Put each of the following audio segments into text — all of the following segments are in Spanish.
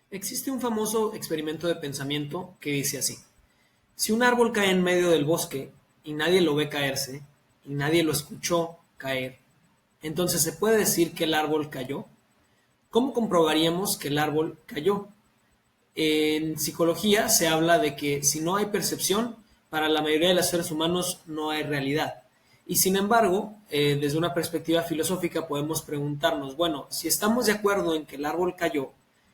Existe un famoso experimento de pensamiento que dice así: si un árbol cae en medio del bosque y nadie lo ve caerse y nadie lo escuchó caer, entonces ¿se puede decir que el árbol cayó? ¿Cómo comprobaríamos que el árbol cayó? En psicología se habla de que si no hay percepción, para la mayoría de los seres humanos no hay realidad. Y sin embargo, desde una perspectiva filosófica podemos preguntarnos, bueno, si estamos de acuerdo en que el árbol cayó,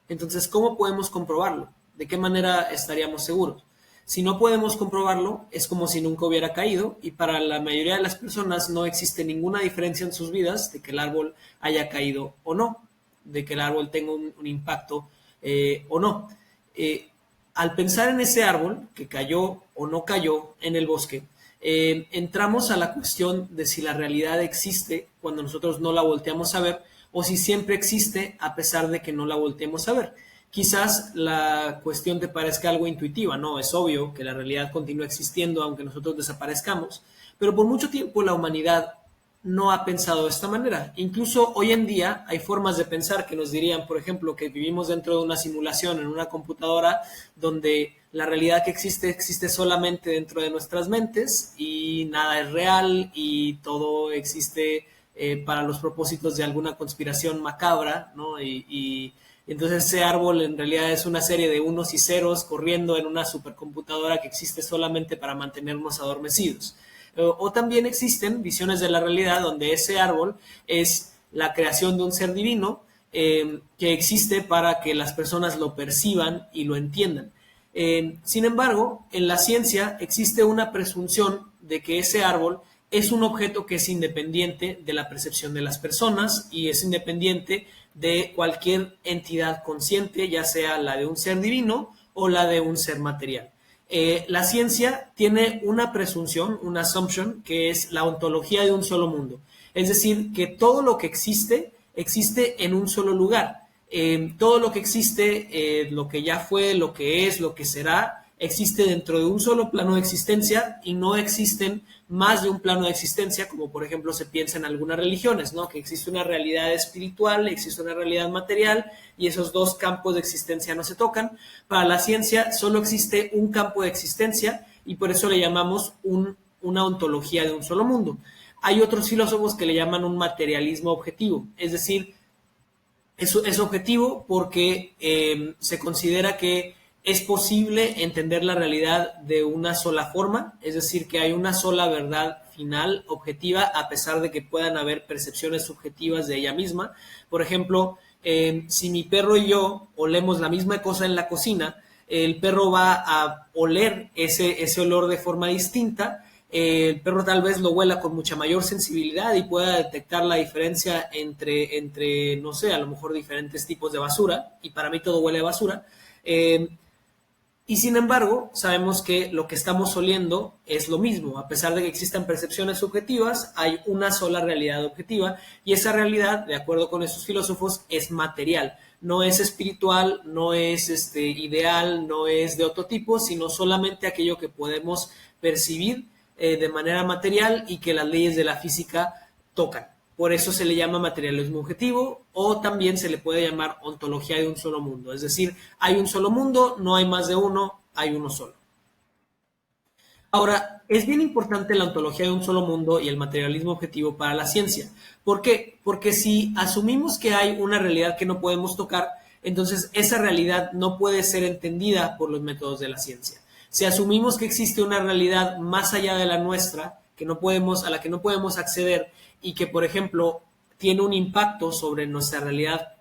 entonces ¿cómo podemos comprobarlo? ¿De qué manera estaríamos seguros? Si no podemos comprobarlo, es como si nunca hubiera caído y para la mayoría de las personas no existe ninguna diferencia en sus vidas de que el árbol haya caído o no, de que el árbol tenga un impacto o no. Eh, Al pensar en ese árbol que cayó o no cayó en el bosque, entramos a la cuestión de si la realidad existe cuando nosotros no la volteamos a ver o si siempre existe a pesar de que no la volteemos a ver. Quizás la cuestión te parezca algo intuitiva, ¿no? Es obvio que la realidad continúa existiendo aunque nosotros desaparezcamos, pero por mucho tiempo la humanidad no ha pensado de esta manera. Incluso hoy en día hay formas de pensar que nos dirían, por ejemplo, que vivimos dentro de una simulación en una computadora donde la realidad que existe existe solamente dentro de nuestras mentes y nada es real y todo existe para los propósitos de alguna conspiración macabra, ¿no? Y entonces ese árbol en realidad es una serie de unos y ceros corriendo en una supercomputadora que existe solamente para mantenernos adormecidos. O también existen visiones de la realidad donde ese árbol es la creación de un ser divino que existe para que las personas lo perciban y lo entiendan. Sin embargo, en la ciencia existe una presunción de que ese árbol es un objeto que es independiente de la percepción de las personas y es independiente de cualquier entidad consciente, ya sea la de un ser divino o la de un ser material. La ciencia tiene una presunción, una assumption, que es la ontología de un solo mundo. Es decir, que todo lo que existe, existe en un solo lugar. Todo lo que existe, lo que ya fue, lo que es, lo que será, existe dentro de un solo plano de existencia y no existen más de un plano de existencia, como por ejemplo se piensa en algunas religiones, ¿no? Que existe una realidad espiritual, existe una realidad material y esos dos campos de existencia no se tocan. Para la ciencia solo existe un campo de existencia y por eso le llamamos una ontología de un solo mundo. Hay otros filósofos que le llaman un materialismo objetivo, es decir, es objetivo porque se considera que es posible entender la realidad de una sola forma, es decir, que hay una sola verdad final, objetiva, a pesar de que puedan haber percepciones subjetivas de ella misma. Por ejemplo, si mi perro y yo olemos la misma cosa en la cocina, el perro va a oler ese olor de forma distinta. El perro tal vez lo huela con mucha mayor sensibilidad y pueda detectar la diferencia entre, no sé, a lo mejor diferentes tipos de basura, y para mí todo huele a basura. Y sin embargo, sabemos que lo que estamos oliendo es lo mismo. A pesar de que existan percepciones subjetivas, hay una sola realidad objetiva y esa realidad, de acuerdo con esos filósofos, es material. No es espiritual, no es ideal, no es de otro tipo, sino solamente aquello que podemos percibir de manera material y que las leyes de la física tocan. Por eso se le llama materialismo objetivo o también se le puede llamar ontología de un solo mundo. Es decir, hay un solo mundo, no hay más de uno, hay uno solo. Ahora, es bien importante la ontología de un solo mundo y el materialismo objetivo para la ciencia. ¿Por qué? Porque si asumimos que hay una realidad que no podemos tocar, entonces esa realidad no puede ser entendida por los métodos de la ciencia. Si asumimos que existe una realidad más allá de la nuestra, que no podemos, a la que no podemos acceder y que, por ejemplo, tiene un impacto sobre nuestra realidad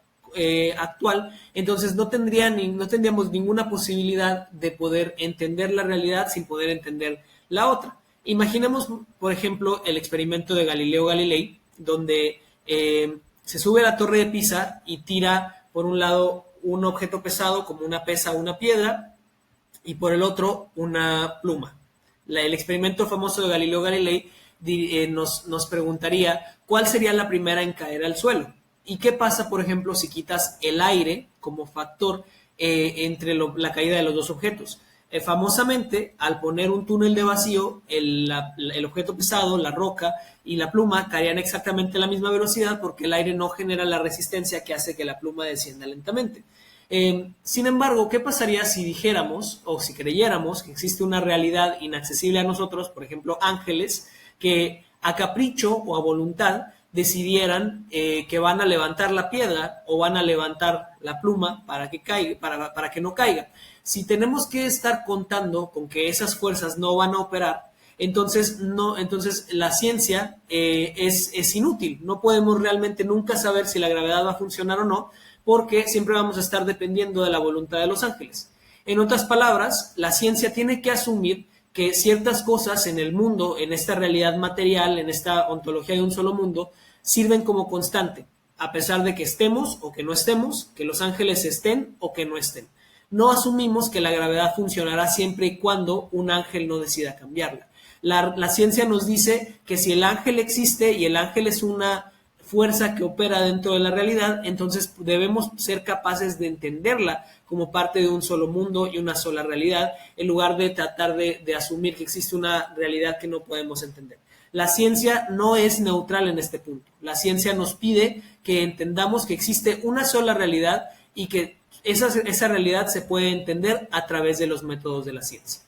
actual, entonces no tendríamos ninguna posibilidad de poder entender la realidad sin poder entender la otra. Imaginemos, por ejemplo, el experimento de Galileo Galilei, donde se sube a la torre de Pisa y tira, por un lado, un objeto pesado como una pesa o una piedra, y por el otro, una pluma. El experimento famoso de Galileo Galilei nos preguntaría cuál sería la primera en caer al suelo. ¿Y qué pasa, por ejemplo, si quitas el aire como factor entre la caída de los dos objetos? Famosamente, al poner un túnel de vacío, el objeto pesado, la roca y la pluma caerían exactamente a la misma velocidad porque el aire no genera la resistencia que hace que la pluma descienda lentamente. Sin embargo, ¿qué pasaría si dijéramos o si creyéramos que existe una realidad inaccesible a nosotros, por ejemplo, ángeles, que a capricho o a voluntad decidieran que van a levantar la piedra o van a levantar la pluma para que caiga, para que no caiga? Si tenemos que estar contando con que esas fuerzas no van a operar, entonces la ciencia es inútil. No podemos realmente nunca saber si la gravedad va a funcionar o no, porque siempre vamos a estar dependiendo de la voluntad de los ángeles. En otras palabras, la ciencia tiene que asumir que ciertas cosas en el mundo, en esta realidad material, en esta ontología de un solo mundo, sirven como constante, a pesar de que estemos o que no estemos, que los ángeles estén o que no estén. No asumimos que la gravedad funcionará siempre y cuando un ángel no decida cambiarla. La ciencia nos dice que si el ángel existe y el ángel es una fuerza que opera dentro de la realidad, entonces debemos ser capaces de entenderla como parte de un solo mundo y una sola realidad, en lugar de tratar de asumir que existe una realidad que no podemos entender. La ciencia no es neutral en este punto. La ciencia nos pide que entendamos que existe una sola realidad y que esa realidad se puede entender a través de los métodos de la ciencia.